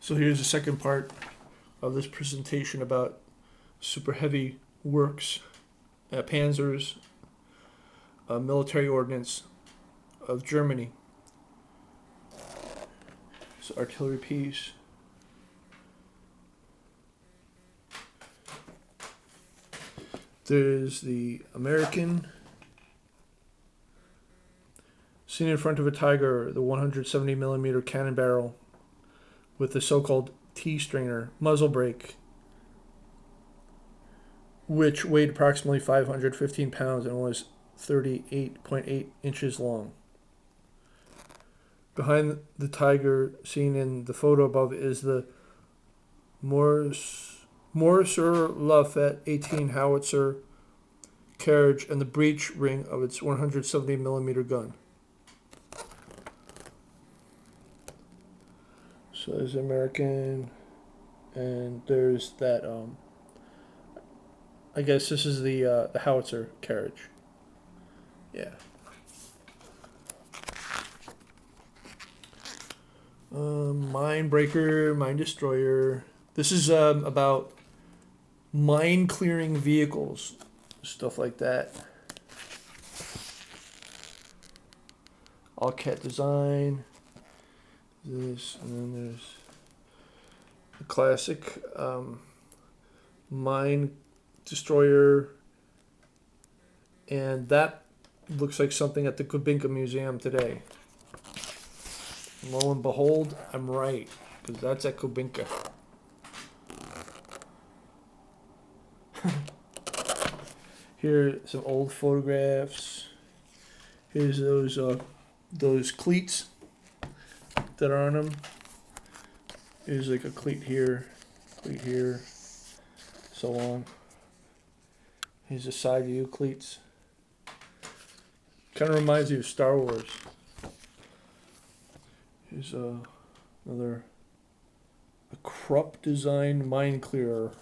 So here's the second part of this presentation about super heavy works, panzers, military ordnance of Germany. So artillery piece. There's the American. Seen in front of a Tiger, the 170 millimeter cannon barrel with the so-called T-strainer muzzle brake, which weighed approximately 515 pounds and was 38.8 inches long. Behind the Tiger, seen in the photo above, is the Morser Lafayette 18 howitzer carriage and the breech ring of its 170 millimeter gun. So there's American, and there's that. I guess this is the howitzer carriage. Yeah. Mine breaker, mine destroyer. This is about mine clearing vehicles, stuff like that. All cat design. This, and then there's the classic mine destroyer, and that looks like something at the Kubinka Museum today. Lo and behold, I'm right, because that's at Kubinka. Here are some old photographs. Here's those cleats that are on them. There's like a cleat here, so on. Here's the side view cleats. Kind of reminds you of Star Wars. Here's another Krupp design mine clearer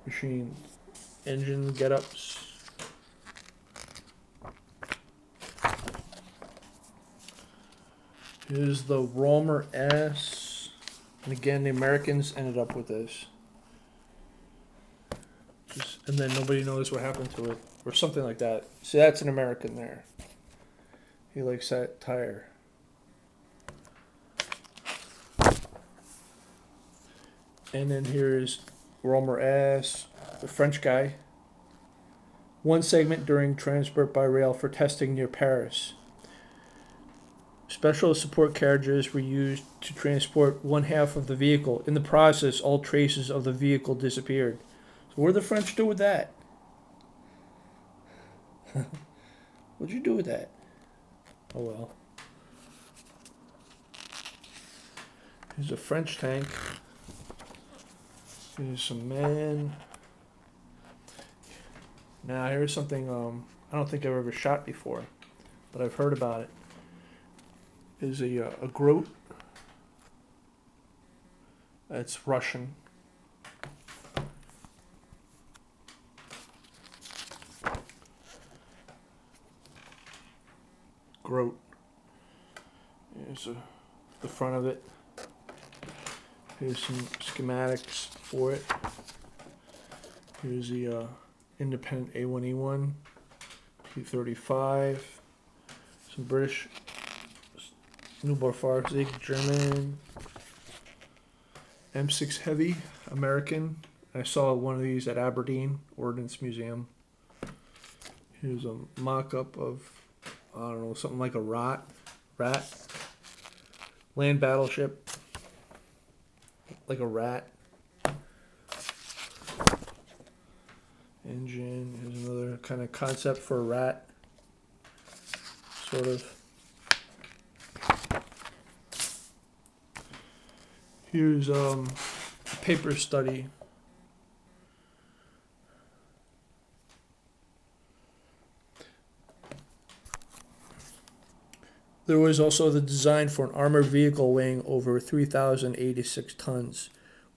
machine. Engine get-ups. Here's the Romer S. And again, the Americans ended up with this. And then nobody knows what happened to it. Or something like that. See, that's an American there. He likes that tire. And then here's Romer S, the French guy. One segment during transport by rail for testing near Paris. Special support carriages were used to transport one half of the vehicle. In the process, all traces of the vehicle disappeared. So what did the French do with that? What'd you do with that? Oh well. Here's a French tank. Here's some men. Now here's something I don't think I've ever shot before, but I've heard about it. Is a Groat. It's Russian. Groat. Here's the front of it. Here's some schematics for it. Here's the independent A1E1, P35, some British Nullbaufahrzeug, German, M6 Heavy, American. I saw one of these at Aberdeen Ordnance Museum. Here's a mock-up of, I don't know, something like a rat, land battleship, like a rat. Engine, here's another kind of concept for a rat, sort of. Here's a paper study. There was also the design for an armored vehicle weighing over 3,086 tons,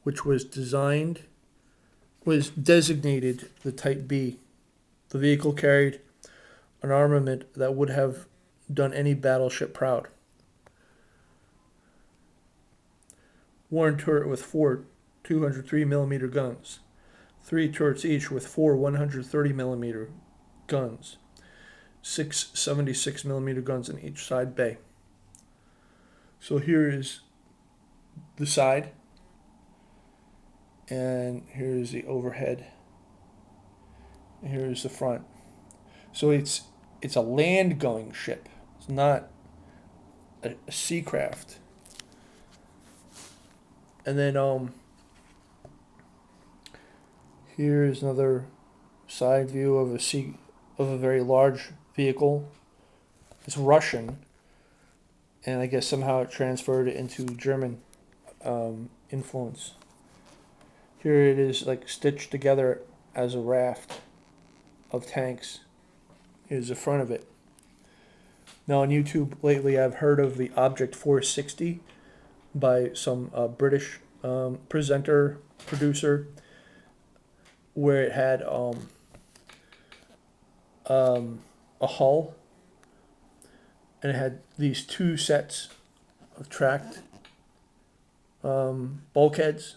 which was designated the Type B. The vehicle carried an armament that would have done any battleship proud. one turret with four 203mm guns, three turrets each with four 130mm guns, six 76mm guns in each side bay. So here is the side, and here's the overhead, and here's the front. So it's a land going ship. It's not a sea craft. And then here's another side view of a very large vehicle. It's Russian, and I guess somehow it transferred into German influence. Here it is like stitched together as a raft of tanks. Here's the front of it. Now on YouTube lately I've heard of the Object 460 by some British presenter, producer, where it had a hull, and it had these two sets of tracked bulkheads,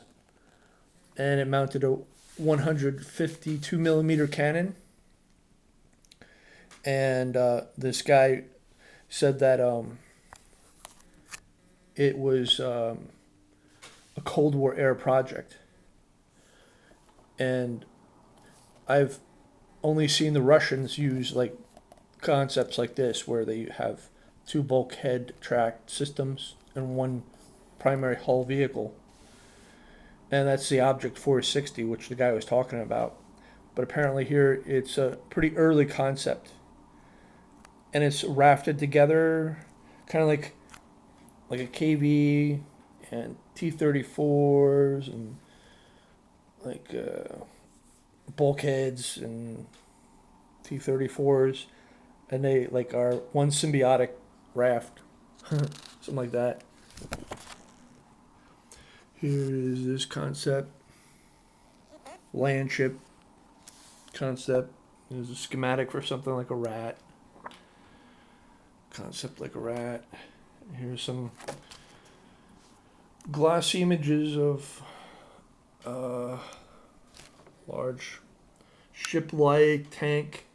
and it mounted a 152mm cannon. And this guy said that it was a Cold War era project. And I've only seen the Russians use like concepts like this, where they have two bulkhead tracked systems and one primary hull vehicle. And that's the Object 460, which the guy was talking about. But apparently here it's a pretty early concept. And it's rafted together, kind of like a KV and T-34s and like bulkheads and T-34s, and they like are one symbiotic raft, something like that. Here is this concept, land ship concept. There's a schematic for something like a rat. Concept like a rat. Here's some glossy images of large ship-like tank.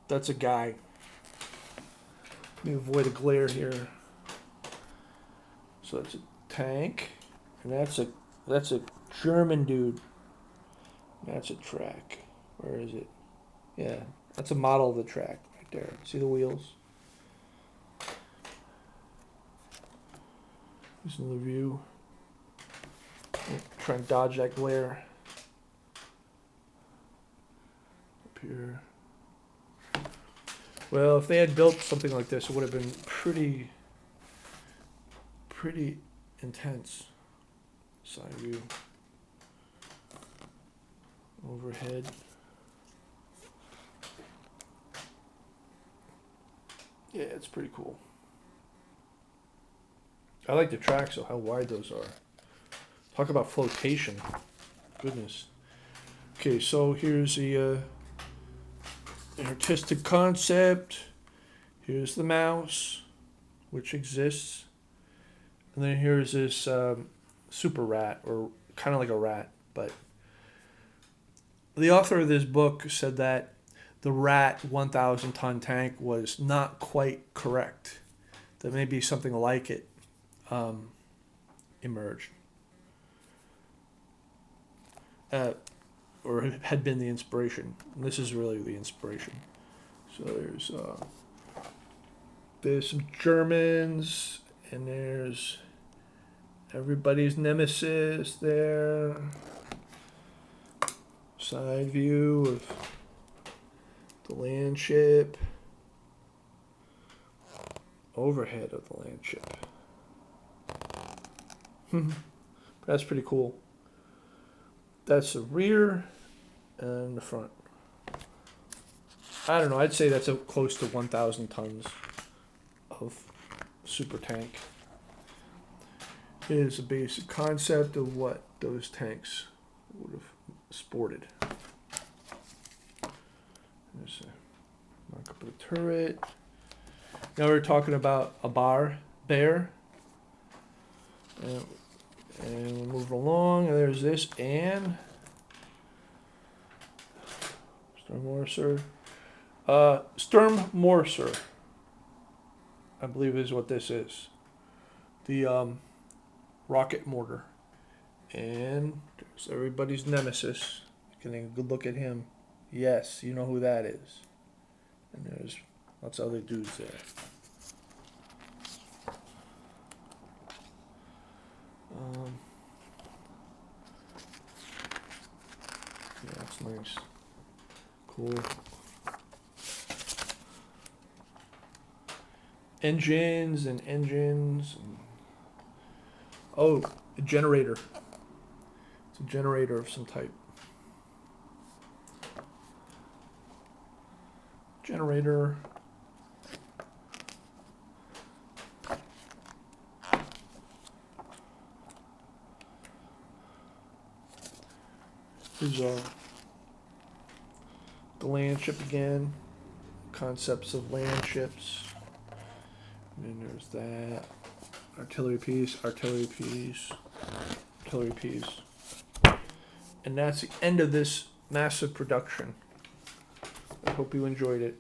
That's a guy. Let me avoid a glare here. So that's a tank, and that's a German dude. That's a track. Where is it? Yeah, that's a model of the track right there. See the wheels? Here's another view. Try and dodge that glare. Up here. Well, if they had built something like this, it would have been pretty intense. Side view. Overhead. Yeah, it's pretty cool. I like the tracks, so how wide those are. Talk about flotation. Goodness. Okay, so here's the artistic concept. Here's the mouse, which exists. And then here's this super rat, or kind of like a rat. But the author of this book said that the rat 1,000-ton tank was not quite correct. That maybe something like it emerged. Or had been the inspiration. And this is really the inspiration. So there's some Germans, and there's everybody's nemesis there. Side view of the land ship. Overhead of the land ship. That's pretty cool. That's the rear and the front. I don't know, I'd say that's close to 1,000 tons of super tank. Here's a basic concept of what those tanks would have sported. There's a mock-up of the turret. Now we're talking about a bear. And we're moving along, and there's this, and Sturmmorser, I believe is what this is. The rocket mortar. And there's everybody's nemesis. Getting a good look at him. Yes, you know who that is. And there's lots of other dudes there. Yeah, that's nice. Cool. Engines and engines. Oh, a generator. It's a generator of some type. Generator. Here's the land ship again. Concepts of land ships. And then there's that. Artillery piece, artillery piece, artillery piece. And that's the end of this massive production. I hope you enjoyed it.